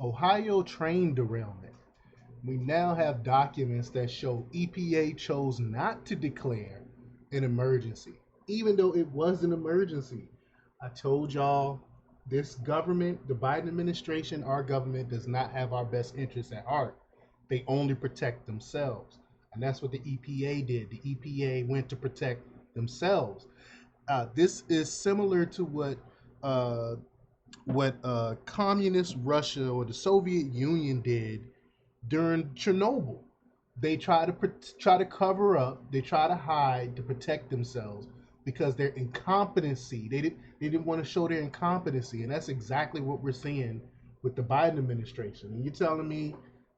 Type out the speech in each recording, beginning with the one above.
Ohio train derailment. We now have documents that show EPA chose not to declare an emergency, even though it was an emergency. I told y'all this government, the Biden administration, our government does not have our best interests at heart. They only protect themselves. And that's what the EPA did. The EPA went to protect themselves. This is similar to uh, what communist Russia or the Soviet Union did during Chernobyl. They try to cover up, they try to hide to protect themselves because their incompetency. They didn't want to show their incompetency, and that's exactly what we're seeing with the Biden administration. And you're telling me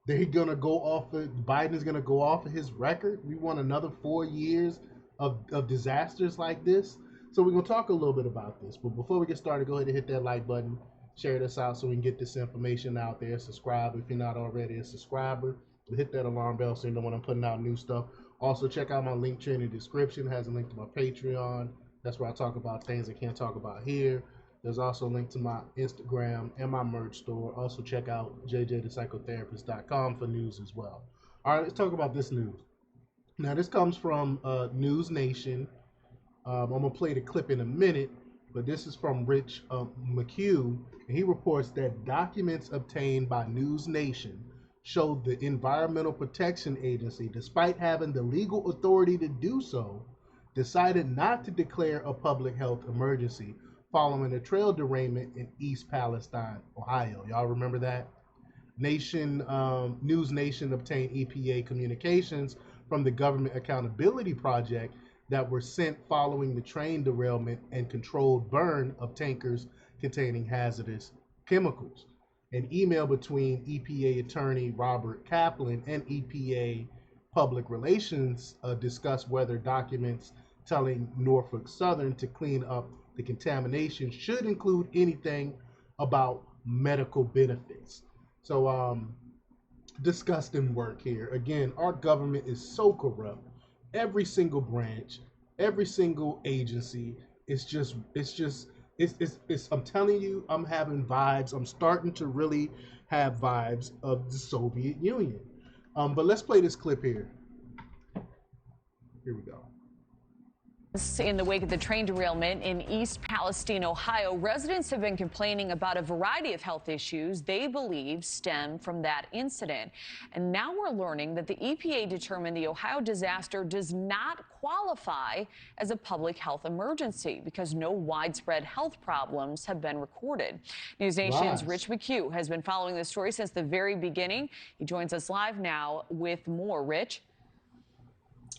they're gonna go off of Biden's gonna go off of his record? We want another 4 years of disasters like this. So we're gonna talk a little bit about this. But before we get started, go ahead and hit that like button, share this out so we can get this information out there. Subscribe if you're not already a subscriber. Hit that alarm bell so you know when I'm putting out new stuff. Also, check out my link tree in the description. It has a link to my Patreon. That's where I talk about things I can't talk about here. There's also a link to my Instagram and my merch store. Also, check out jjthepsychotherapist.com for news as well. All right, let's talk about this news. Now, this comes from News Nation. I'm going to play the clip in a minute, but this is from Rich McHugh, and he reports that documents obtained by News Nation showed the Environmental Protection Agency, despite having the legal authority to do so, decided not to declare a public health emergency following a trail derailment in East Palestine, Ohio. Y'all remember that? News Nation obtained EPA communications from the Government Accountability Project that were sent following the train derailment and controlled burn of tankers containing hazardous chemicals. An email between EPA attorney Robert Kaplan and EPA public relations discussed whether documents telling Norfolk Southern to clean up the contamination should include anything about medical benefits. So, disgusting work here. Again, our government is so corrupt. Every single branch, every single agency, it's I'm telling you, I'm having vibes. I'm starting to really have vibes of the Soviet Union. But let's play this clip here. Here we go. In the wake of the train derailment in East Palestine, Ohio, residents have been complaining about a variety of health issues they believe stem from that incident. And now we're learning that the EPA determined the Ohio disaster does not qualify as a public health emergency because no widespread health problems have been recorded. News Nation's Rich McHugh has been following this story since the very beginning. He joins us live now with more. Rich?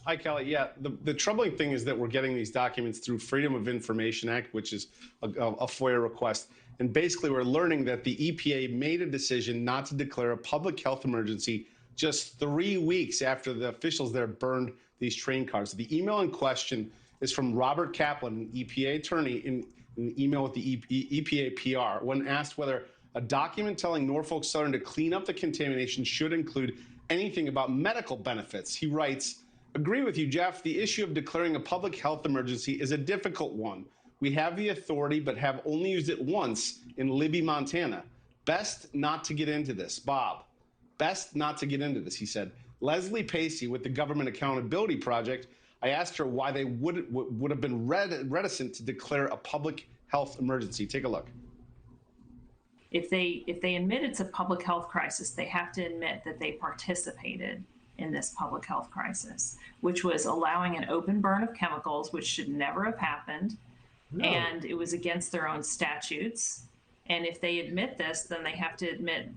Hi, Kelly. Yeah, the troubling thing is that we're getting these documents through Freedom of Information Act, which is a FOIA request. And basically, we're learning that the EPA made a decision not to declare a public health emergency just 3 weeks after the officials there burned these train cars. The email in question is from Robert Kaplan, an EPA attorney, in an email with the EPA PR. When asked whether a document telling Norfolk Southern to clean up the contamination should include anything about medical benefits, he writes, "Agree with you, Jeff. The issue of declaring a public health emergency is a difficult one. We have the authority, but have only used it once in Libby, Montana. Best not to get into this. Bob, best not to get into this," he said. Leslie Pacey with the Government Accountability Project, I asked her why they would have been reticent to declare a public health emergency. Take a look. If they admit it's a public health crisis, they have to admit that they participated in this public health crisis, which was allowing an open burn of chemicals, which should never have happened. No. And it was against their own statutes. And if they admit this, then they have to admit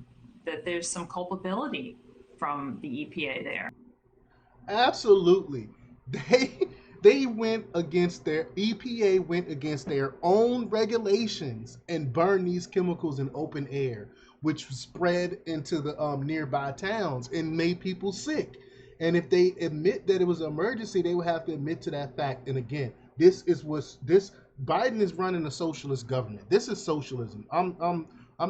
that there's some culpability from the EPA there. Absolutely. They went against their EPA went against their own regulations and burned these chemicals in open air, which spread into the nearby towns and made people sick. And if they admit that it was an emergency, they would have to admit to that fact. And again, this Biden is running a socialist government. This is socialism. I'm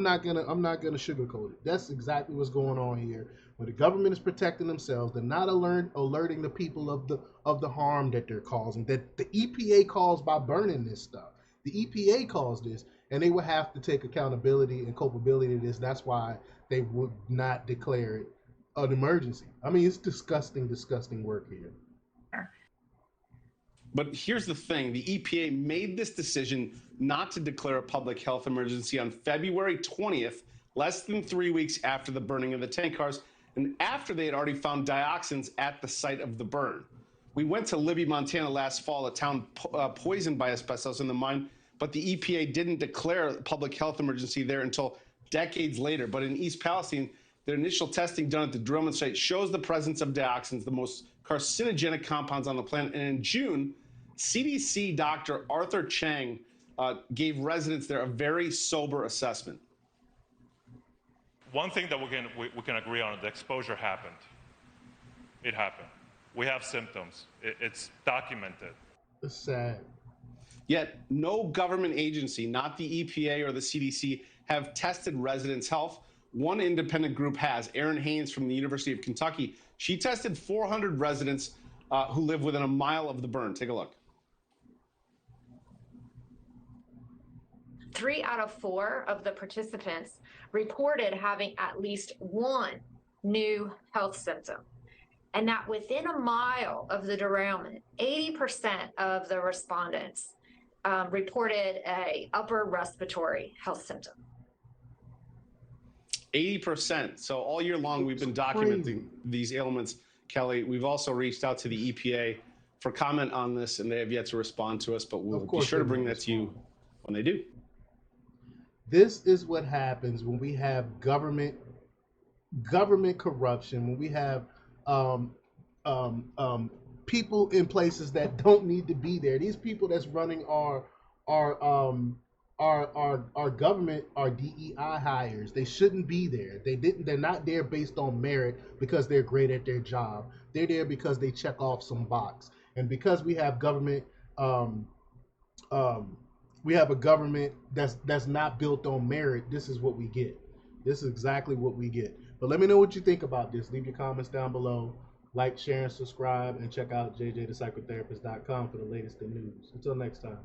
not gonna sugarcoat it. That's exactly what's going on here. When the government is protecting themselves, they're not alerting the people of the harm that they're causing, that the EPA caused by burning this stuff. The EPA caused this, and they would have to take accountability and culpability to this. That's why they would not declare it an emergency. I mean, it's disgusting, disgusting work here. But here's the thing. The EPA made this decision not to declare a public health emergency on February 20th, less than 3 weeks after the burning of the tank cars, and after they had already found dioxins at the site of the burn. We went to Libby, Montana last fall, a town poisoned by asbestos in the mine, but the EPA didn't declare a public health emergency there until decades later. But in East Palestine, the initial testing done at the derailment site shows the presence of dioxins, the most carcinogenic compounds on the planet. And in June, CDC Dr. Arthur Chang gave residents there a very sober assessment. One thing that we can agree on, the exposure happened. It happened. We have symptoms. It's documented. It's sad. Yet no government agency, not the EPA or the CDC, have tested residents' health. One independent group has. Erin Haynes from the University of Kentucky. She tested 400 residents who live within a mile of the burn. Take a look. 3 out of 4 of the participants reported having at least one new health symptom. And that within a mile of the derailment, 80% of the respondents reported a upper respiratory health symptom. 80%. So all year long, we've been documenting these ailments. Kelly, we've also reached out to the EPA for comment on this, and they have yet to respond to us, but we'll be sure to bring that to you when they do. This is what happens when we have government corruption, when we have people in places that don't need to be there. These people that's running our government are DEI hires. They shouldn't be there. They're not there based on merit because they're great at their job. They're there because they check off some box. And because we have government we have a government that's not built on merit, this is what we get. This is exactly what we get. But let me know what you think about this. Leave your comments down below. Like, share, and subscribe, and check out jjthepsychotherapist.com for the latest in news. Until next time.